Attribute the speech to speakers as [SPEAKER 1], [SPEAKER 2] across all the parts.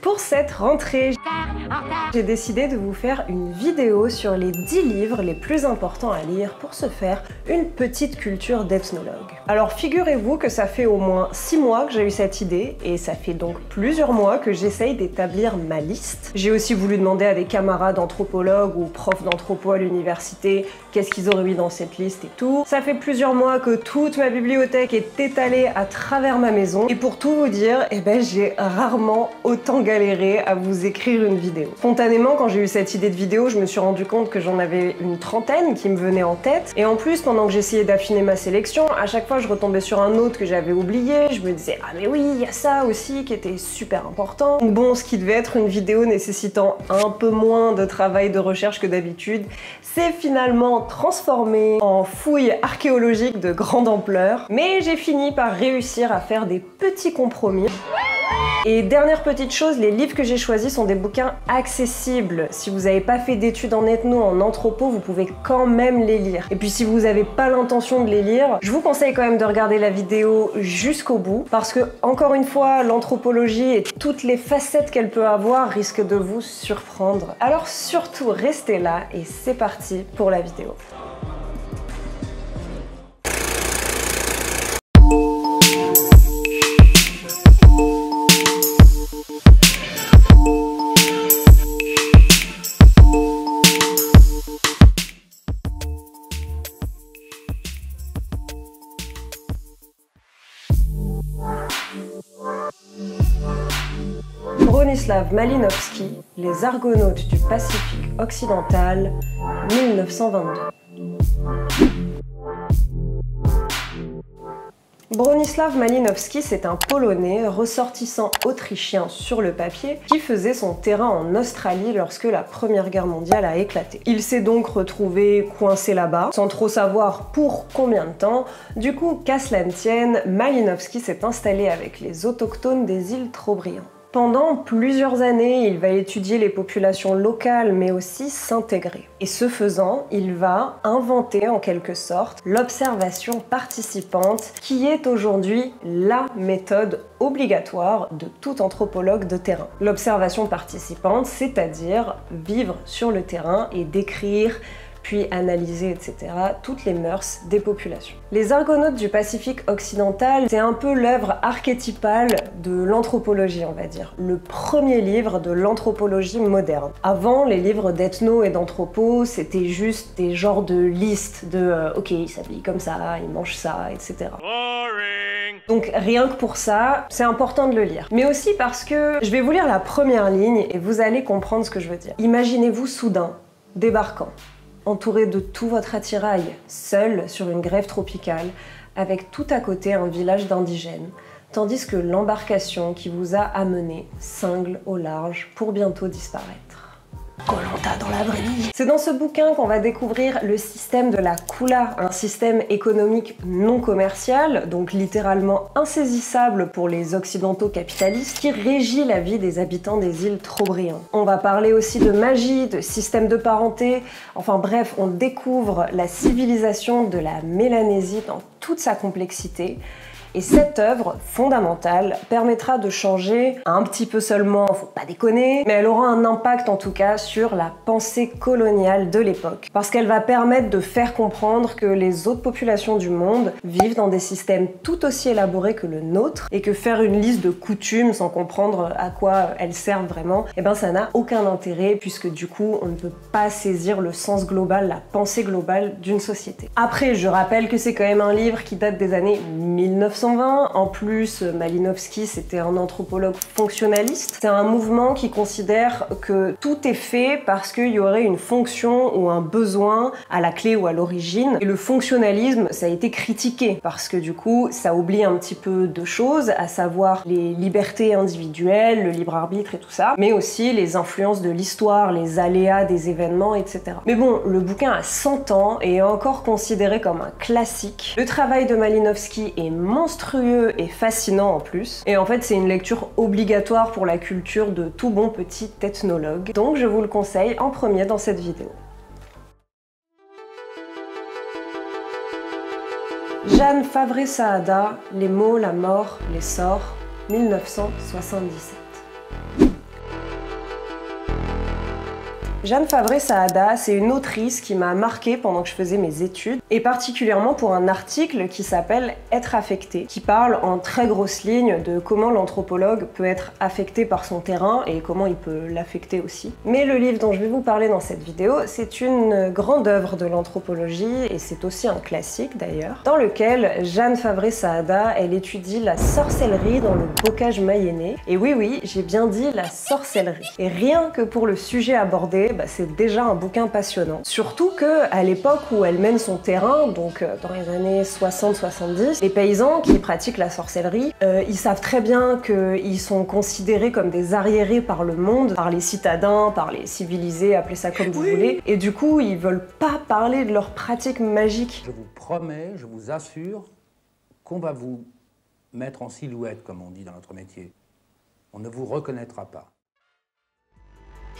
[SPEAKER 1] Pour cette rentrée, j'ai décidé de vous faire une vidéo sur les 10 livres les plus importants à lire pour se faire une petite culture d'ethnologue. Alors figurez-vous que ça fait au moins 6 mois que j'ai eu cette idée et ça fait donc plusieurs mois que j'essaye d'établir ma liste. J'ai aussi voulu demander à des camarades anthropologues ou profs d'anthropo à l'université qu'est-ce qu'ils auraient mis dans cette liste et tout. Ça fait plusieurs mois que toute ma bibliothèque est étalée à travers ma maison et pour tout vous dire, j'ai rarement autant galéré à vous écrire une vidéo. Spontanément, quand j'ai eu cette idée de vidéo, je me suis rendu compte que j'en avais une trentaine qui me venaient en tête. Et en plus, pendant que j'essayais d'affiner ma sélection, à chaque fois je retombais sur un autre que j'avais oublié. Je me disais, ah mais oui, il y a ça aussi qui était super important. Donc bon, ce qui devait être une vidéo nécessitant un peu moins de travail de recherche que d'habitude, s'est finalement transformé en fouille archéologique de grande ampleur. Mais j'ai fini par réussir à faire des petits compromis. Et dernière petite chose, les livres que j'ai choisis sont des bouquins accessibles. Si vous n'avez pas fait d'études en ethno, en anthropo, vous pouvez quand même les lire. Et puis si vous n'avez pas l'intention de les lire, je vous conseille quand même de regarder la vidéo jusqu'au bout, parce que, encore une fois, l'anthropologie et toutes les facettes qu'elle peut avoir risquent de vous surprendre. Alors surtout, restez là et c'est parti pour la vidéo. Bronislaw Malinowski, Les Argonautes du Pacifique occidental, 1922. Bronislaw Malinowski, c'est un Polonais ressortissant autrichien sur le papier qui faisait son terrain en Australie lorsque la Première Guerre mondiale a éclaté. Il s'est donc retrouvé coincé là-bas, sans trop savoir pour combien de temps. Du coup, qu'à cela ne tienne, Malinowski s'est installé avec les autochtones des îles Trobriand. Pendant plusieurs années, il va étudier les populations locales, mais aussi s'intégrer. Et ce faisant, il va inventer en quelque sorte l'observation participante, qui est aujourd'hui la méthode obligatoire de tout anthropologue de terrain. L'observation participante, c'est-à-dire vivre sur le terrain et décrire puis analyser, etc., toutes les mœurs des populations. Les Argonautes du Pacifique occidental, c'est un peu l'œuvre archétypale de l'anthropologie, on va dire. Le premier livre de l'anthropologie moderne. Avant, les livres d'ethno et d'anthropo, c'était juste des genres de listes de ok, il s'habille comme ça, il mange ça, etc. Donc rien que pour ça, c'est important de le lire. Mais aussi parce que je vais vous lire la première ligne et vous allez comprendre ce que je veux dire. Imaginez-vous soudain, débarquant, entouré de tout votre attirail, seul sur une grève tropicale, avec tout à côté un village d'indigènes, tandis que l'embarcation qui vous a amené cingle au large pour bientôt disparaître. Koh-Lanta dans la vraie vie. C'est dans ce bouquin qu'on va découvrir le système de la Kula, un système économique non commercial, donc littéralement insaisissable pour les occidentaux capitalistes, qui régit la vie des habitants des îles Trobriand. On va parler aussi de magie, de système de parenté, enfin bref, on découvre la civilisation de la Mélanésie dans toute sa complexité. Et cette œuvre fondamentale permettra de changer un petit peu seulement, faut pas déconner, mais elle aura un impact en tout cas sur la pensée coloniale de l'époque. Parce qu'elle va permettre de faire comprendre que les autres populations du monde vivent dans des systèmes tout aussi élaborés que le nôtre et que faire une liste de coutumes sans comprendre à quoi elles servent vraiment, ça n'a aucun intérêt puisque du coup on ne peut pas saisir le sens global, la pensée globale d'une société. Après, je rappelle que c'est quand même un livre qui date des années 1920. En plus, Malinowski, c'était un anthropologue fonctionnaliste. C'est un mouvement qui considère que tout est fait parce qu'il y aurait une fonction ou un besoin à la clé ou à l'origine. Et le fonctionnalisme, ça a été critiqué parce que du coup, ça oublie un petit peu de choses, à savoir les libertés individuelles, le libre arbitre et tout ça, mais aussi les influences de l'histoire, les aléas des événements, etc. Mais bon, le bouquin a 100 ans et est encore considéré comme un classique. Le travail de Malinowski est monstrueux et fascinant en plus. Et en fait, c'est une lecture obligatoire pour la culture de tout bon petit ethnologue. Donc je vous le conseille en premier dans cette vidéo. Jeanne Favré-Saada, Les mots, la mort, les sorts, 1977. Jeanne Favre-Saada, c'est une autrice qui m'a marquée pendant que je faisais mes études, et particulièrement pour un article qui s'appelle « Être affecté », qui parle en très grosses lignes de comment l'anthropologue peut être affecté par son terrain et comment il peut l'affecter aussi. Mais le livre dont je vais vous parler dans cette vidéo, c'est une grande œuvre de l'anthropologie, et c'est aussi un classique d'ailleurs, dans lequel Jeanne Favre-Saada, elle étudie la sorcellerie dans le bocage mayennais. Et oui, j'ai bien dit la sorcellerie. Et rien que pour le sujet abordé, c'est déjà un bouquin passionnant. Surtout qu'à l'époque où elle mène son terrain, donc dans les années 60-70, les paysans qui pratiquent la sorcellerie, ils savent très bien qu'ils sont considérés comme des arriérés par le monde, par les citadins, par les civilisés, appelez ça comme vous voulez, et du coup ils veulent pas parler de leurs pratiques magiques.
[SPEAKER 2] Je vous promets, je vous assure qu'on va vous mettre en silhouette, comme on dit dans notre métier. On ne vous reconnaîtra pas.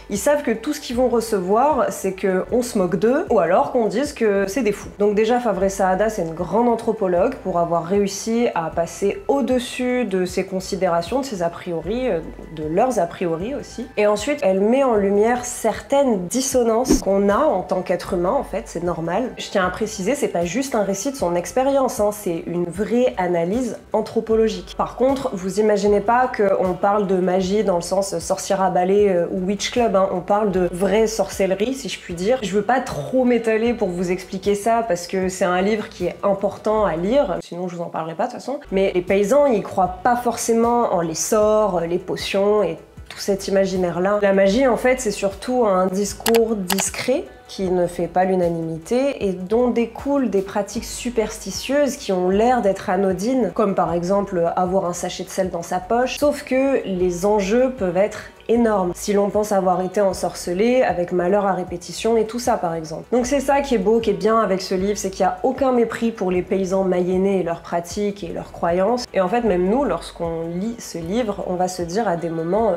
[SPEAKER 1] Ils savent que tout ce qu'ils vont recevoir, c'est qu'on se moque d'eux, ou alors qu'on dise que c'est des fous. Donc déjà, Favre-Saada, c'est une grande anthropologue pour avoir réussi à passer au-dessus de ses considérations, de ses a priori, de leurs a priori aussi. Et ensuite, elle met en lumière certaines dissonances qu'on a en tant qu'être humain, en fait, c'est normal. Je tiens à préciser, c'est pas juste un récit de son expérience, hein, c'est une vraie analyse anthropologique. Par contre, vous imaginez pas qu'on parle de magie dans le sens sorcière à balai ou witch club, hein. On parle de vraie sorcellerie, si je puis dire. Je veux pas trop m'étaler pour vous expliquer ça, parce que c'est un livre qui est important à lire, sinon je vous en parlerai pas de toute façon. Mais les paysans, ils croient pas forcément en les sorts, les potions et tout cet imaginaire-là. La magie, en fait, c'est surtout un discours discret qui ne fait pas l'unanimité et dont découlent des pratiques superstitieuses qui ont l'air d'être anodines, comme par exemple avoir un sachet de sel dans sa poche, sauf que les enjeux peuvent être énormes si l'on pense avoir été ensorcelé avec malheur à répétition et tout ça par exemple. Donc c'est ça qui est beau, qui est bien avec ce livre, c'est qu'il n'y a aucun mépris pour les paysans mayennais et leurs pratiques et leurs croyances. Et en fait même nous, lorsqu'on lit ce livre, on va se dire à des moments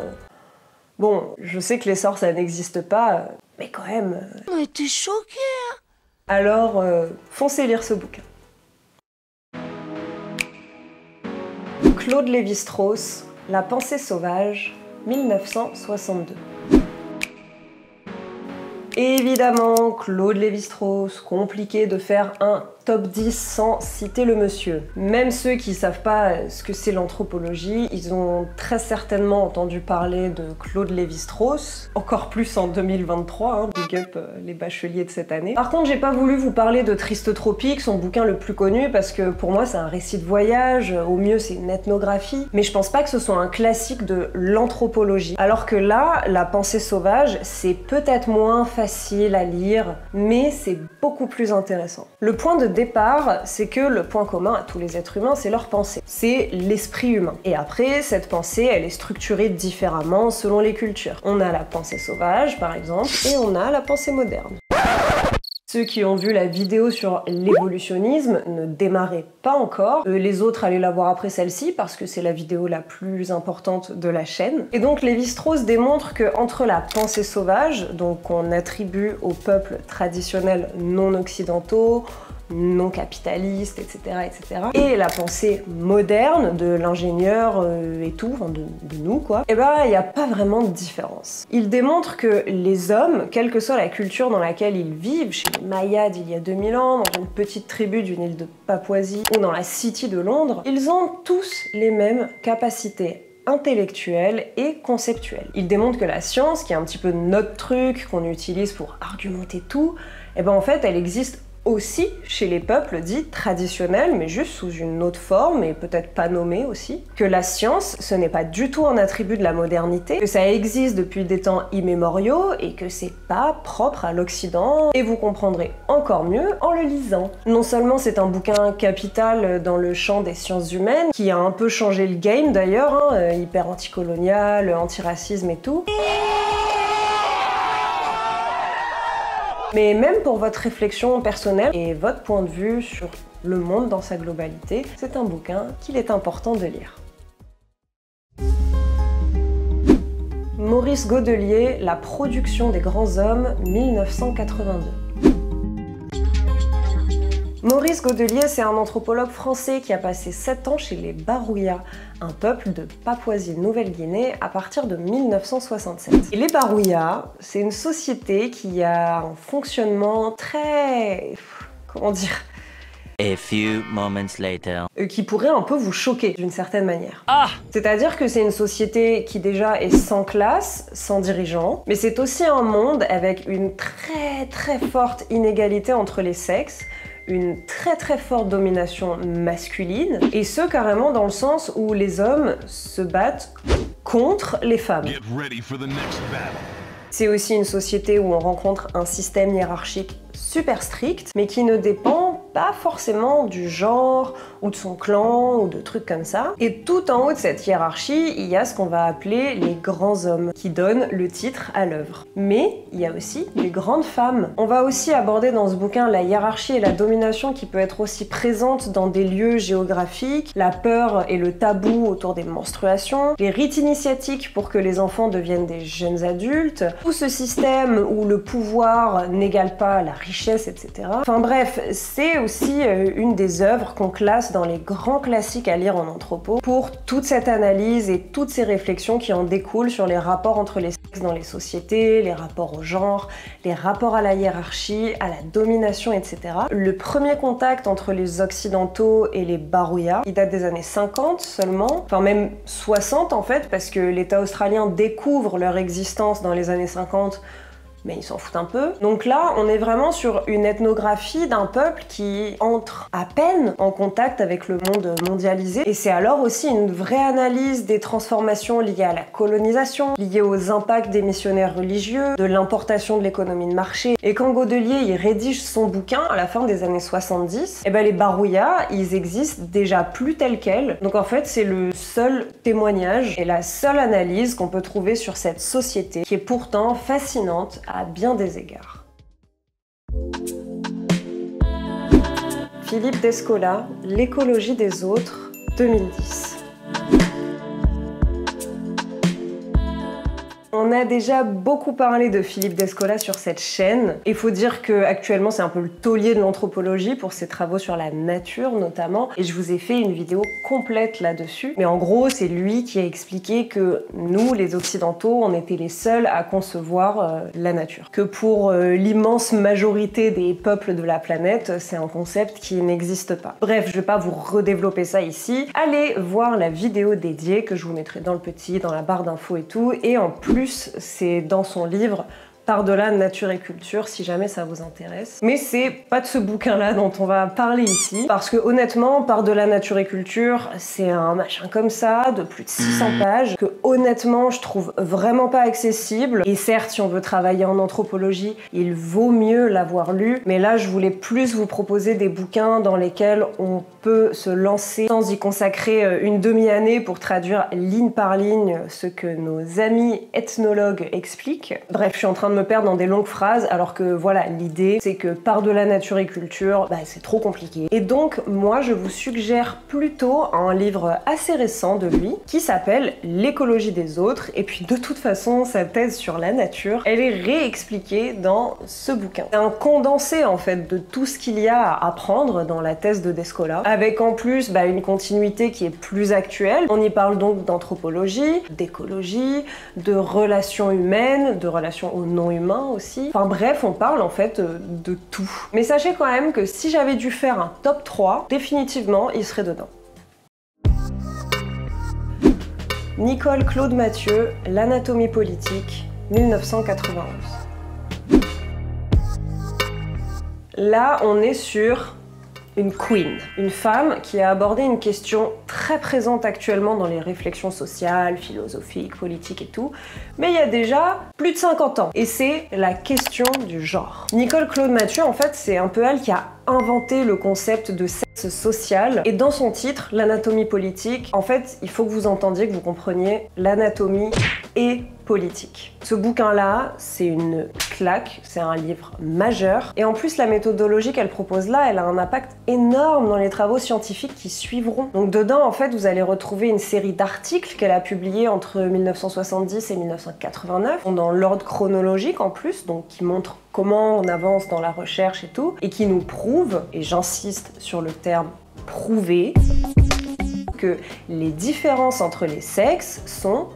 [SPEAKER 1] bon, je sais que les sorts ça n'existe pas, mais quand même...
[SPEAKER 3] On était choqués.
[SPEAKER 1] Alors, foncez lire ce bouquin. Claude Lévi-Strauss, La pensée sauvage, 1962. Évidemment, Claude Lévi-Strauss, compliqué de faire un top 10 sans citer le monsieur. Même ceux qui savent pas ce que c'est l'anthropologie, ils ont très certainement entendu parler de Claude Lévi-Strauss, encore plus en 2023, hein, big up les bacheliers de cette année. Par contre, j'ai pas voulu vous parler de Triste Tropique, son bouquin le plus connu, parce que pour moi c'est un récit de voyage, au mieux c'est une ethnographie, mais je pense pas que ce soit un classique de l'anthropologie. Alors que là, La pensée sauvage, c'est peut-être moins facile à lire, mais c'est beaucoup plus intéressant. Le point de départ, c'est que le point commun à tous les êtres humains, c'est leur pensée. C'est l'esprit humain. Et après, cette pensée, elle est structurée différemment selon les cultures. On a la pensée sauvage, par exemple, et on a la pensée moderne. Ceux qui ont vu la vidéo sur l'évolutionnisme ne démarraient pas encore. Les autres allaient la voir après celle-ci parce que c'est la vidéo la plus importante de la chaîne. Et donc Lévi-Strauss démontre que entre la pensée sauvage, donc qu'on attribue aux peuples traditionnels non occidentaux, non capitaliste, etc., et la pensée moderne de l'ingénieur et tout, enfin de nous quoi, et ben il n'y a pas vraiment de différence. Il démontre que les hommes, quelle que soit la culture dans laquelle ils vivent, chez les Mayas d'il y a 2000 ans, dans une petite tribu d'une île de Papouasie ou dans la City de Londres, ils ont tous les mêmes capacités intellectuelle et conceptuelle. Il démontre que la science, qui est un petit peu notre truc qu'on utilise pour argumenter tout, et ben en fait elle existe aussi chez les peuples dits traditionnels, mais juste sous une autre forme et peut-être pas nommée aussi. Que la science, ce n'est pas du tout un attribut de la modernité, que ça existe depuis des temps immémoriaux et que c'est pas propre à l'Occident, et vous comprendrez encore mieux en le lisant. Non seulement c'est un bouquin capital dans le champ des sciences humaines, qui a un peu changé le game d'ailleurs, hein, hyper anticolonial, antiracisme et tout, mais même pour votre réflexion personnelle et votre point de vue sur le monde dans sa globalité, c'est un bouquin qu'il est important de lire. Maurice Godelier, La production des grands hommes, 1982. Maurice Godelier, c'est un anthropologue français qui a passé 7 ans chez les Barouya, un peuple de Papouasie-Nouvelle-Guinée à partir de 1967. Et les Barouya, c'est une société qui a un fonctionnement très... comment dire ?
[SPEAKER 3] A few moments later.
[SPEAKER 1] Qui pourrait un peu vous choquer d'une certaine manière.
[SPEAKER 3] Ah!
[SPEAKER 1] C'est-à-dire que c'est une société qui déjà est sans classe, sans dirigeant, mais c'est aussi un monde avec une très forte inégalité entre les sexes, une très forte domination masculine, et ce carrément dans le sens où les hommes se battent contre les femmes. C'est aussi une société où on rencontre un système hiérarchique super strict, mais qui ne dépend pas forcément du genre, ou de son clan, ou de trucs comme ça. Et tout en haut de cette hiérarchie, il y a ce qu'on va appeler les grands hommes, qui donnent le titre à l'œuvre. Mais il y a aussi les grandes femmes. On va aussi aborder dans ce bouquin la hiérarchie et la domination qui peut être aussi présente dans des lieux géographiques, la peur et le tabou autour des menstruations, les rites initiatiques pour que les enfants deviennent des jeunes adultes, tout ce système où le pouvoir n'égale pas la richesse, etc. Enfin bref, c'est aussi une des œuvres qu'on classe dans les grands classiques à lire en anthropo pour toute cette analyse et toutes ces réflexions qui en découlent sur les rapports entre les sexes dans les sociétés, les rapports au genre, les rapports à la hiérarchie, à la domination, etc. Le premier contact entre les occidentaux et les Barouya, il date des années 50 seulement, enfin même 60 en fait, parce que l'État australien découvre leur existence dans les années 50, mais ils s'en foutent un peu. Donc là, on est vraiment sur une ethnographie d'un peuple qui entre à peine en contact avec le monde mondialisé. Et c'est alors aussi une vraie analyse des transformations liées à la colonisation, liées aux impacts des missionnaires religieux, de l'importation de l'économie de marché. Et quand Godelier il rédige son bouquin à la fin des années 70, et ben les Barouya, ils existent déjà plus tels quels. Donc en fait, c'est le seul témoignage et la seule analyse qu'on peut trouver sur cette société qui est pourtant fascinante à bien des égards. Philippe Descola, L'écologie des autres, 2010. On a déjà beaucoup parlé de Philippe Descola sur cette chaîne. Il faut dire qu'actuellement c'est un peu le taulier de l'anthropologie pour ses travaux sur la nature notamment. Et je vous ai fait une vidéo complète là-dessus. Mais en gros, c'est lui qui a expliqué que nous, les Occidentaux, on était les seuls à concevoir la nature. Que pour l'immense majorité des peuples de la planète, c'est un concept qui n'existe pas. Bref, je vais pas vous redévelopper ça ici. Allez voir la vidéo dédiée que je vous mettrai dans le petit, dans la barre d'infos et tout. Et en plus, c'est dans son livre Par-delà nature et culture, si jamais ça vous intéresse. Mais c'est pas de ce bouquin-là dont on va parler ici, parce que honnêtement, Par-delà nature et culture, c'est un machin comme ça, de plus de 600 pages, que honnêtement, je trouve vraiment pas accessible. Et certes, si on veut travailler en anthropologie, il vaut mieux l'avoir lu, mais là, je voulais plus vous proposer des bouquins dans lesquels on peut se lancer sans y consacrer une demi-année pour traduire ligne par ligne ce que nos amis ethnologues expliquent. Bref, je suis en train de me perdre dans des longues phrases, alors que voilà, l'idée c'est que par-delà nature et culture, c'est trop compliqué. Et donc moi je vous suggère plutôt un livre assez récent de lui qui s'appelle L'écologie des autres, et puis de toute façon sa thèse sur la nature, elle est réexpliquée dans ce bouquin. C'est un condensé en fait de tout ce qu'il y a à apprendre dans la thèse de Descola, avec en plus une continuité qui est plus actuelle. On y parle donc d'anthropologie, d'écologie, de relations humaines, de relations au non-humain aussi. Enfin bref, on parle en fait de tout. Mais sachez quand même que si j'avais dû faire un top 3, définitivement, il serait dedans. Nicole Claude Mathieu, L'anatomie politique, 1991. Là, on est sur une queen, une femme qui a abordé une question très présente actuellement dans les réflexions sociales, philosophiques, politiques et tout, mais il y a déjà plus de 50 ans, et c'est la question du genre. Nicole Claude Mathieu, en fait, c'est un peu elle qui a inventé le concept de sexe social, et dans son titre, L'anatomie politique, en fait, il faut que vous entendiez, que vous compreniez l'anatomie et politique. Ce bouquin-là, c'est une claque, c'est un livre majeur. Et en plus, la méthodologie qu'elle propose là, elle a un impact énorme dans les travaux scientifiques qui suivront. Donc dedans, en fait, vous allez retrouver une série d'articles qu'elle a publiés entre 1970 et 1989, dans l'ordre chronologique en plus, donc qui montrent comment on avance dans la recherche et tout, et qui nous prouvent, et j'insiste sur le terme prouver, que les différences entre les sexes sont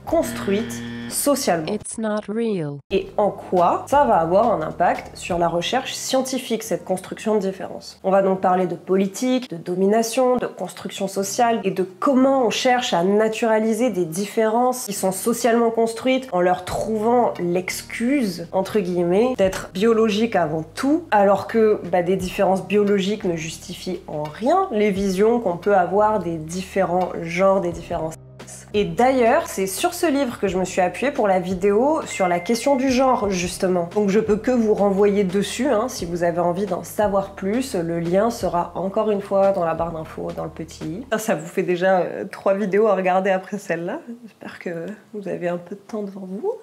[SPEAKER 1] construites socialement.
[SPEAKER 4] It's not real.
[SPEAKER 1] Et en quoi ça va avoir un impact sur la recherche scientifique, cette construction de différences. On va donc parler de politique, de domination, de construction sociale et de comment on cherche à naturaliser des différences qui sont socialement construites en leur trouvant l'excuse, entre guillemets, d'être biologiques avant tout, alors que des différences biologiques ne justifient en rien les visions qu'on peut avoir des différents genres, des différences. Et d'ailleurs, c'est sur ce livre que je me suis appuyée pour la vidéo sur la question du genre, justement. Donc je peux que vous renvoyer dessus, si vous avez envie d'en savoir plus. Le lien sera encore une fois dans la barre d'infos, dans le petit. Ça vous fait déjà 3 vidéos à regarder après celle-là. J'espère que vous avez un peu de temps devant vous.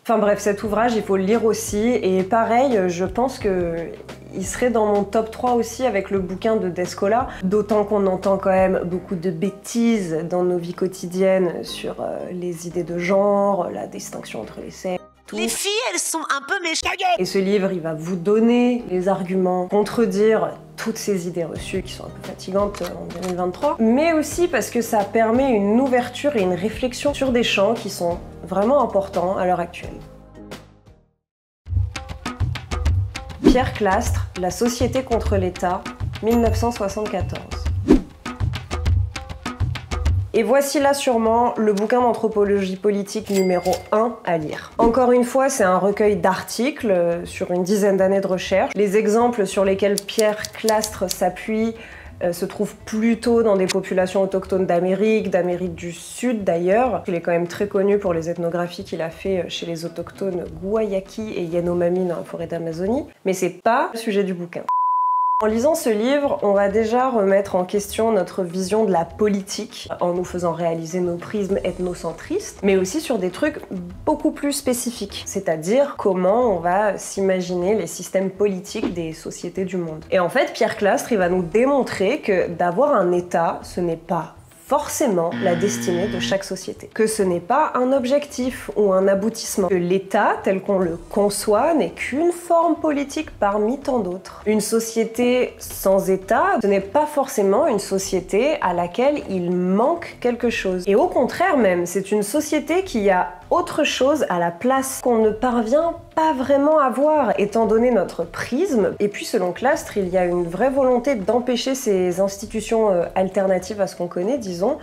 [SPEAKER 1] Enfin bref, cet ouvrage, il faut le lire aussi. Et pareil, je pense qu'il serait dans mon top 3 aussi avec le bouquin de Descola. D'autant qu'on entend quand même beaucoup de bêtises dans nos vies quotidiennes sur les idées de genre, la distinction entre les sexes.
[SPEAKER 5] Les filles, elles sont un peu méchantes.
[SPEAKER 1] Et ce livre, il va vous donner les arguments, contredire toutes ces idées reçues qui sont un peu fatigantes en 2023, mais aussi parce que ça permet une ouverture et une réflexion sur des champs qui sont vraiment importants à l'heure actuelle. Pierre Clastres, La société contre l'État, 1974. Et voici là sûrement le bouquin d'anthropologie politique numéro 1 à lire. Encore une fois, c'est un recueil d'articles sur une dizaine d'années de recherche. Les exemples sur lesquels Pierre Clastres s'appuie se trouvent plutôt dans des populations autochtones d'Amérique du Sud d'ailleurs. Il est quand même très connu pour les ethnographies qu'il a fait chez les autochtones Guayaki et Yanomami dans la forêt d'Amazonie. Mais c'est pas le sujet du bouquin. En lisant ce livre, on va déjà remettre en question notre vision de la politique en nous faisant réaliser nos prismes ethnocentristes, mais aussi sur des trucs beaucoup plus spécifiques, c'est-à-dire comment on va s'imaginer les systèmes politiques des sociétés du monde. Et en fait, Pierre Clastres, il va nous démontrer que d'avoir un État, ce n'est pas forcément la destinée de chaque société. Que ce n'est pas un objectif ou un aboutissement. Que l'État, tel qu'on le conçoit, n'est qu'une forme politique parmi tant d'autres. Une société sans État, ce n'est pas forcément une société à laquelle il manque quelque chose. Et au contraire même, c'est une société qui a autre chose à la place qu'on ne parvient pas vraiment à voir, étant donné notre prisme. Et puis selon Clastres, il y a une vraie volonté d'empêcher ces institutions alternatives à ce qu'on connaît, disons,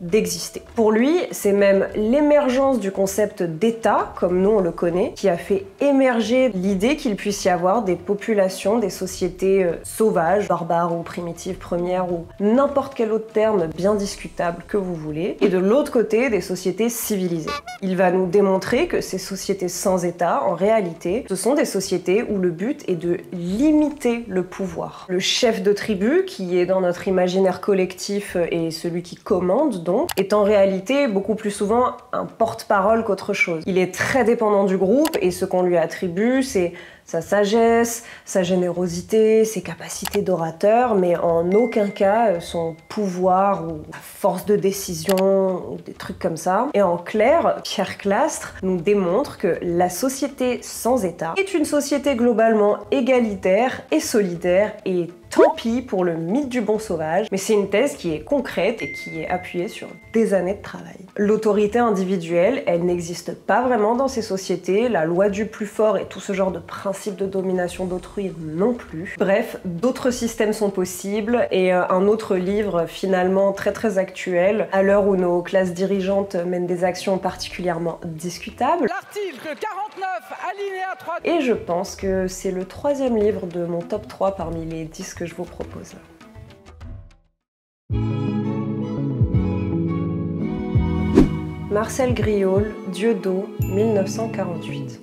[SPEAKER 1] d'exister. Pour lui, c'est même l'émergence du concept d'État, comme nous on le connaît, qui a fait émerger l'idée qu'il puisse y avoir des populations, des sociétés sauvages, barbares ou primitives premières, ou n'importe quel autre terme bien discutable que vous voulez, et de l'autre côté, des sociétés civilisées. Il va nous démontrer que ces sociétés sans État, en réalité, ce sont des sociétés où le but est de limiter le pouvoir. Le chef de tribu, qui est dans notre imaginaire collectif et celui qui commande, est en réalité beaucoup plus souvent un porte-parole qu'autre chose. Il est très dépendant du groupe et ce qu'on lui attribue, c'est sa sagesse, sa générosité, ses capacités d'orateur, mais en aucun cas son pouvoir ou sa force de décision ou des trucs comme ça. Et en clair, Pierre Clastres nous démontre que la société sans État est une société globalement égalitaire et solidaire, et tant pis pour le mythe du bon sauvage, mais c'est une thèse qui est concrète et qui est appuyée sur des années de travail. L'autorité individuelle, elle n'existe pas vraiment dans ces sociétés, la loi du plus fort et tout ce genre de principes de domination d'autrui non plus. Bref, d'autres systèmes sont possibles, et un autre livre finalement très actuel, à l'heure où nos classes dirigeantes mènent des actions particulièrement discutables.
[SPEAKER 6] L'article 49, alinéa 3.
[SPEAKER 1] Et je pense que c'est le 3e livre de mon top 3 parmi les 10 que je vous propose. Marcel Griaule, Dieu d'eau, 1948.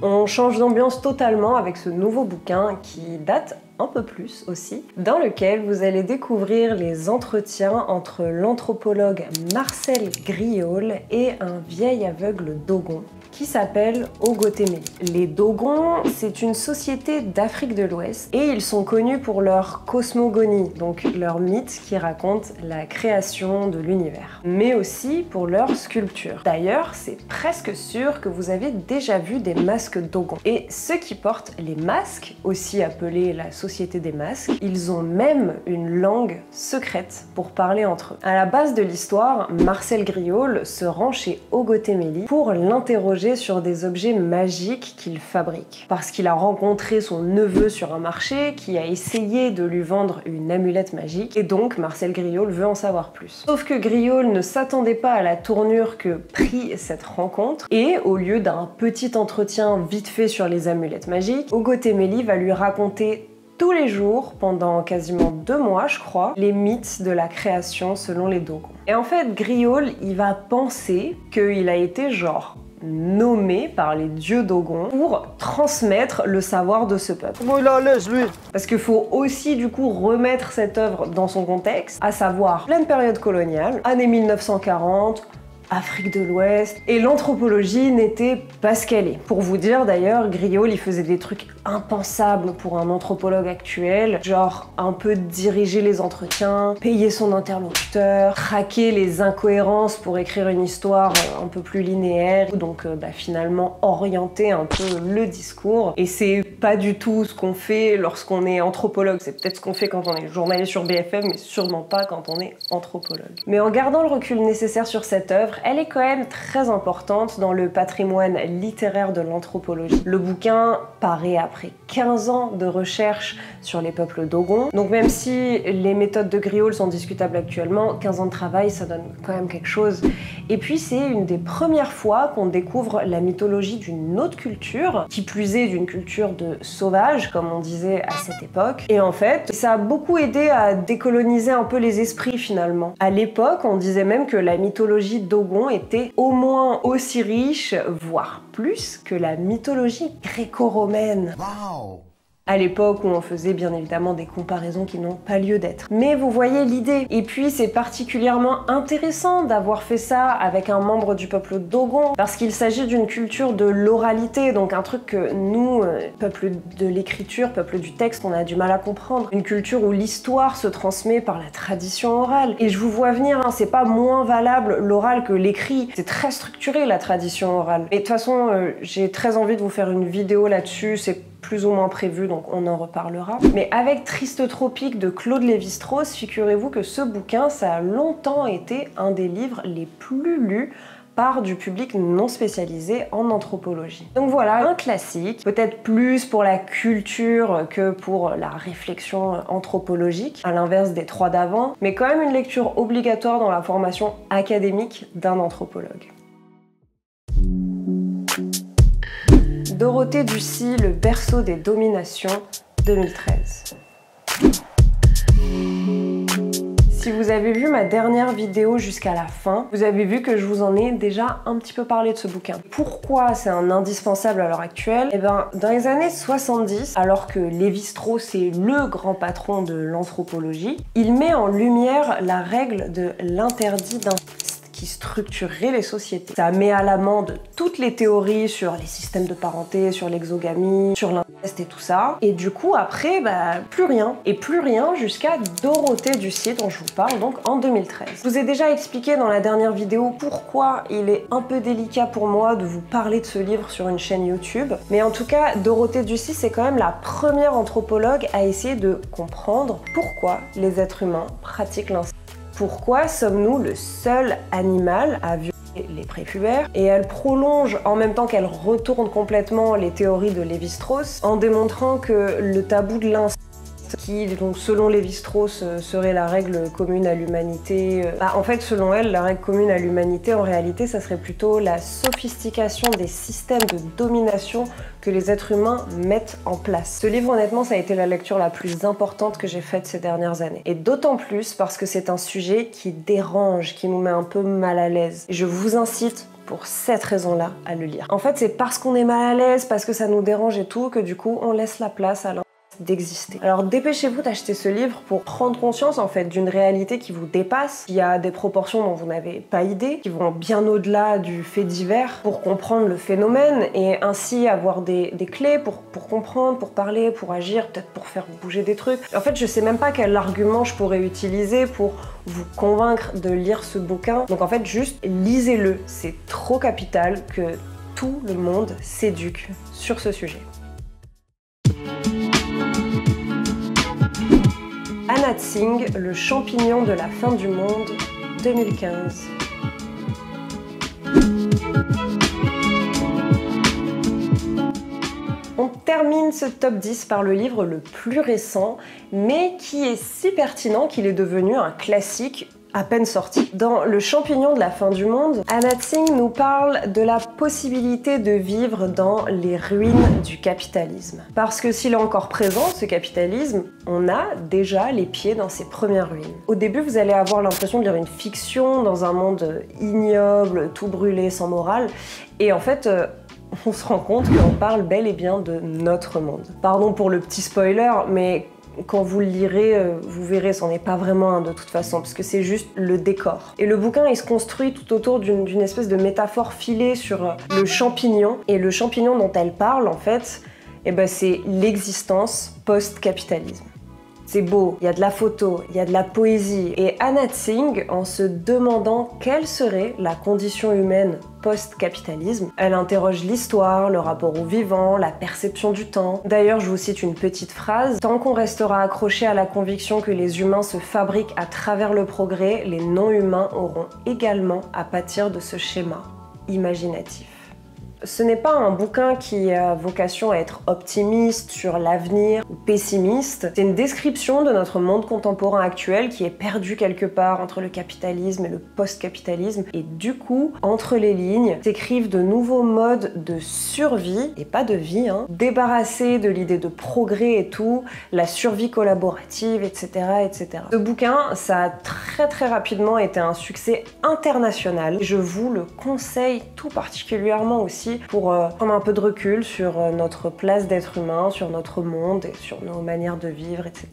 [SPEAKER 1] On change d'ambiance totalement avec ce nouveau bouquin qui date un peu plus aussi, dans lequel vous allez découvrir les entretiens entre l'anthropologue Marcel Griaule et un vieil aveugle dogon qui s'appelle Ogotéméli. Les Dogons, c'est une société d'Afrique de l'Ouest et ils sont connus pour leur cosmogonie, donc leur mythe qui raconte la création de l'univers, mais aussi pour leur sculpture. D'ailleurs, c'est presque sûr que vous avez déjà vu des masques Dogons. Et ceux qui portent les masques, aussi appelés la société des masques, ils ont même une langue secrète pour parler entre eux. À la base de l'histoire, Marcel Griaule se rend chez Ogotéméli pour l'interroger sur des objets magiques qu'il fabrique. Parce qu'il a rencontré son neveu sur un marché qui a essayé de lui vendre une amulette magique et donc Marcel Griaule veut en savoir plus. Sauf que Griaule ne s'attendait pas à la tournure que prit cette rencontre et au lieu d'un petit entretien vite fait sur les amulettes magiques, Ogotéméli va lui raconter tous les jours, pendant quasiment 2 mois je crois, les mythes de la création selon les Dogons. Et en fait, Griaule, il va penser qu'il a été genre nommé par les dieux Dogons pour transmettre le savoir de ce peuple.
[SPEAKER 4] Comment il est à l'aise, lui?
[SPEAKER 1] Parce qu'il faut aussi du coup remettre cette œuvre dans son contexte, à savoir pleine période coloniale, années 1940, Afrique de l'Ouest, et l'anthropologie n'était pas ce qu'elle est. Pour vous dire d'ailleurs, Griaule il faisait des trucs impensables pour un anthropologue actuel, genre un peu diriger les entretiens, payer son interlocuteur, traquer les incohérences pour écrire une histoire un peu plus linéaire, donc finalement orienter un peu le discours. Et c'est pas du tout ce qu'on fait lorsqu'on est anthropologue, c'est peut-être ce qu'on fait quand on est journaliste sur BFM, mais sûrement pas quand on est anthropologue. Mais en gardant le recul nécessaire sur cette œuvre, elle est quand même très importante dans le patrimoine littéraire de l'anthropologie. Le bouquin paraît après 15 ans de recherche sur les peuples Dogons, donc même si les méthodes de Griaule sont discutables actuellement, 15 ans de travail ça donne quand même quelque chose. Et puis c'est une des premières fois qu'on découvre la mythologie d'une autre culture, qui plus est d'une culture de sauvages, comme on disait à cette époque. Et en fait, ça a beaucoup aidé à décoloniser un peu les esprits finalement. À l'époque, on disait même que la mythologie Dogon était au moins aussi riche, voire plus, que la mythologie gréco-romaine.
[SPEAKER 4] Wow.
[SPEAKER 1] À l'époque où on faisait bien évidemment des comparaisons qui n'ont pas lieu d'être. Mais vous voyez l'idée. Et puis c'est particulièrement intéressant d'avoir fait ça avec un membre du peuple Dogon, parce qu'il s'agit d'une culture de l'oralité, donc un truc que nous, peuple de l'écriture, peuple du texte, on a du mal à comprendre. Une culture où l'histoire se transmet par la tradition orale. Et je vous vois venir, hein, c'est pas moins valable l'oral que l'écrit. C'est très structuré la tradition orale. Et de toute façon, j'ai très envie de vous faire une vidéo là-dessus, c'est plus ou moins prévu, donc on en reparlera. Mais avec Triste Tropique de Claude Lévi-Strauss, figurez-vous que ce bouquin, ça a longtemps été un des livres les plus lus par du public non spécialisé en anthropologie. Donc voilà, un classique, peut-être plus pour la culture que pour la réflexion anthropologique, à l'inverse des 3 d'avant, mais quand même une lecture obligatoire dans la formation académique d'un anthropologue. Dorothée Ducy, le berceau des dominations, 2013. Si vous avez vu ma dernière vidéo jusqu'à la fin, vous avez vu que je vous en ai déjà un petit peu parlé de ce bouquin. Pourquoi c'est un indispensable à l'heure actuelle? Eh ben, dans les années 70, alors que Lévi-Strauss est le grand patron de l'anthropologie, il met en lumière la règle de l'interdit d'inceste qui structurerait les sociétés. Ça met à l'amende toutes les théories sur les systèmes de parenté, sur l'exogamie, sur l'inceste et tout ça. Et du coup, après, plus rien. Et plus rien jusqu'à Dorothée Ducy, dont je vous parle donc en 2013. Je vous ai déjà expliqué dans la dernière vidéo pourquoi il est un peu délicat pour moi de vous parler de ce livre sur une chaîne YouTube. Mais en tout cas, Dorothée Ducy, c'est quand même la première anthropologue à essayer de comprendre pourquoi les êtres humains pratiquent l'inceste. Pourquoi sommes-nous le seul animal à violer les prépubères? Et elle prolonge en même temps qu'elle retourne complètement les théories de Lévi-Strauss en démontrant que le tabou de l'inceste, qui donc selon Lévi-Strauss serait la règle commune à l'humanité. En fait, selon elle, la règle commune à l'humanité, en réalité, ça serait plutôt la sophistication des systèmes de domination que les êtres humains mettent en place. Ce livre, honnêtement, ça a été la lecture la plus importante que j'ai faite ces dernières années. Et d'autant plus parce que c'est un sujet qui dérange, qui nous met un peu mal à l'aise. Et je vous incite pour cette raison-là à le lire. En fait, c'est parce qu'on est mal à l'aise, parce que ça nous dérange et tout, que du coup, on laisse la place à l'inceste d'exister. Alors dépêchez-vous d'acheter ce livre pour prendre conscience en fait d'une réalité qui vous dépasse, qui a des proportions dont vous n'avez pas idée, qui vont bien au-delà du fait divers, pour comprendre le phénomène et ainsi avoir des clés pour comprendre, pour parler, pour agir, peut-être pour faire bouger des trucs. En fait, je sais même pas quel argument je pourrais utiliser pour vous convaincre de lire ce bouquin. Donc en fait, juste lisez-le. C'est trop capital que tout le monde s'éduque sur ce sujet. Anat Singh, le champignon de la fin du monde, 2015. On termine ce top 10 par le livre le plus récent, mais qui est si pertinent qu'il est devenu un classique à peine sorti. Dans Le champignon de la fin du monde, Anat Singh nous parle de la possibilité de vivre dans les ruines du capitalisme. Parce que s'il est encore présent, ce capitalisme, on a déjà les pieds dans ses premières ruines. Au début, vous allez avoir l'impression de lire une fiction dans un monde ignoble, tout brûlé, sans morale, et en fait, on se rend compte qu'on parle bel et bien de notre monde. Pardon pour le petit spoiler, mais quand vous le lirez, vous verrez, c'en est pas vraiment un de toute façon, parce que c'est juste le décor. Et le bouquin, il se construit tout autour d'une espèce de métaphore filée sur le champignon. Et le champignon dont elle parle, en fait, eh ben, c'est l'existence post-capitalisme. C'est beau, il y a de la photo, il y a de la poésie. Et Anat Singh, en se demandant quelle serait la condition humaine post-capitalisme, elle interroge l'histoire, le rapport au vivant, la perception du temps. D'ailleurs, je vous cite une petite phrase. « Tant qu'on restera accroché à la conviction que les humains se fabriquent à travers le progrès, les non-humains auront également à pâtir de ce schéma imaginatif. » Ce n'est pas un bouquin qui a vocation à être optimiste sur l'avenir ou pessimiste. C'est une description de notre monde contemporain actuel qui est perdu quelque part entre le capitalisme et le post-capitalisme. Et du coup, entre les lignes, s'écrivent de nouveaux modes de survie, et pas de vie, hein, débarrassés de l'idée de progrès et tout, la survie collaborative, etc., etc. Ce bouquin, ça a très rapidement été un succès international. Je vous le conseille tout particulièrement aussi pour prendre un peu de recul sur notre place d'être humain, sur notre monde et sur nos manières de vivre, etc.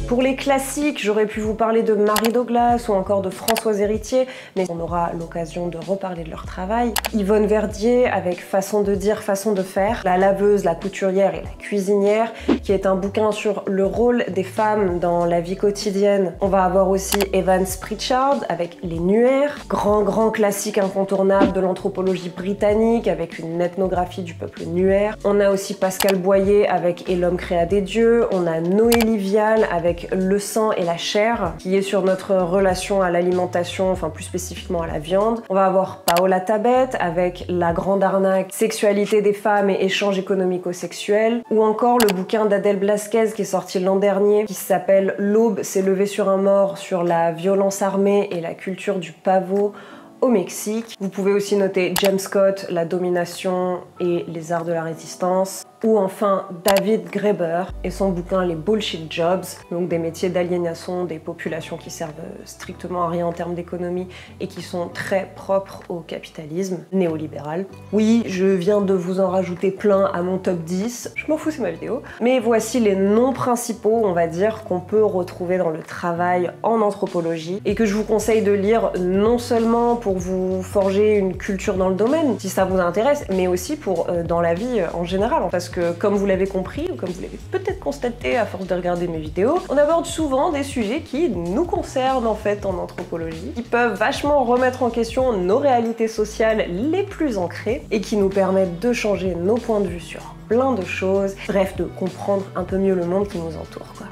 [SPEAKER 1] Pour les classiques, j'aurais pu vous parler de Marie Douglas ou encore de Françoise Héritier, mais on aura l'occasion de reparler de leur travail. Yvonne Verdier avec Façon de dire, façon de faire, La laveuse, la couturière et la cuisinière, qui est un bouquin sur le rôle des femmes dans la vie quotidienne. On va avoir aussi Evans Pritchard avec Les Nuaires, grand classique incontournable de l'anthropologie britannique avec une ethnographie du peuple nuer. On a aussi Pascal Boyer avec Et l'homme créa des dieux, on a Noélie Vial avec Le sang et la chair, qui est sur notre relation à l'alimentation, enfin plus spécifiquement à la viande. On va avoir Paola Tabet avec La grande arnaque, sexualité des femmes et échanges économico-sexuels, ou encore le bouquin d'Adèle Blasquez qui est sorti l'an dernier, qui s'appelle L'aube s'est levée sur un mort, sur la violence armée et la culture du pavot au Mexique. Vous pouvez aussi noter James Scott, La domination et les arts de la résistance, ou enfin David Graeber et son bouquin Les Bullshit Jobs, donc des métiers d'aliénation des populations qui servent strictement à rien en termes d'économie et qui sont très propres au capitalisme néolibéral. Oui, je viens de vous en rajouter plein à mon top 10, je m'en fous, c'est ma vidéo. Mais voici les noms principaux, on va dire, qu'on peut retrouver dans le travail en anthropologie et que je vous conseille de lire non seulement pour vous forger une culture dans le domaine, si ça vous intéresse, mais aussi pour dans la vie en général. Parce que comme vous l'avez compris, ou comme vous l'avez peut-être constaté à force de regarder mes vidéos, on aborde souvent des sujets qui nous concernent en fait en anthropologie, qui peuvent vachement remettre en question nos réalités sociales les plus ancrées et qui nous permettent de changer nos points de vue sur plein de choses, bref, de comprendre un peu mieux le monde qui nous entoure, quoi.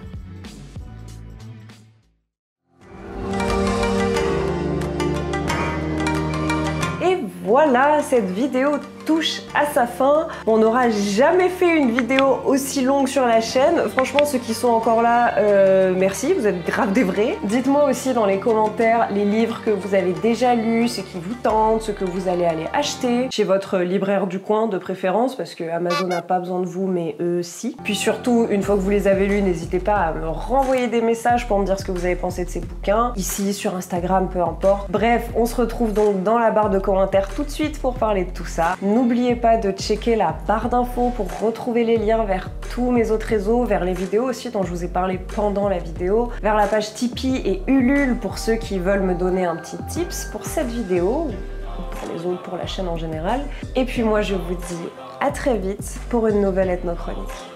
[SPEAKER 1] Voilà, cette vidéo touche à sa fin. On n'aura jamais fait une vidéo aussi longue sur la chaîne. Franchement, ceux qui sont encore là, merci, vous êtes grave des vrais. Dites-moi aussi dans les commentaires les livres que vous avez déjà lus, ceux qui vous tentent, ceux que vous allez aller acheter chez votre libraire du coin de préférence, parce que Amazon n'a pas besoin de vous, mais eux si. Puis surtout, une fois que vous les avez lus, n'hésitez pas à me renvoyer des messages pour me dire ce que vous avez pensé de ces bouquins, ici, sur Instagram, peu importe. Bref, on se retrouve donc dans la barre de commentaires tout de suite pour parler de tout ça. N'oubliez pas de checker la barre d'infos pour retrouver les liens vers tous mes autres réseaux, vers les vidéos aussi dont je vous ai parlé pendant la vidéo, vers la page Tipeee et Ulule pour ceux qui veulent me donner un petit tips pour cette vidéo, ou pour les autres, pour la chaîne en général. Et puis moi je vous dis à très vite pour une nouvelle Ethno Chronique.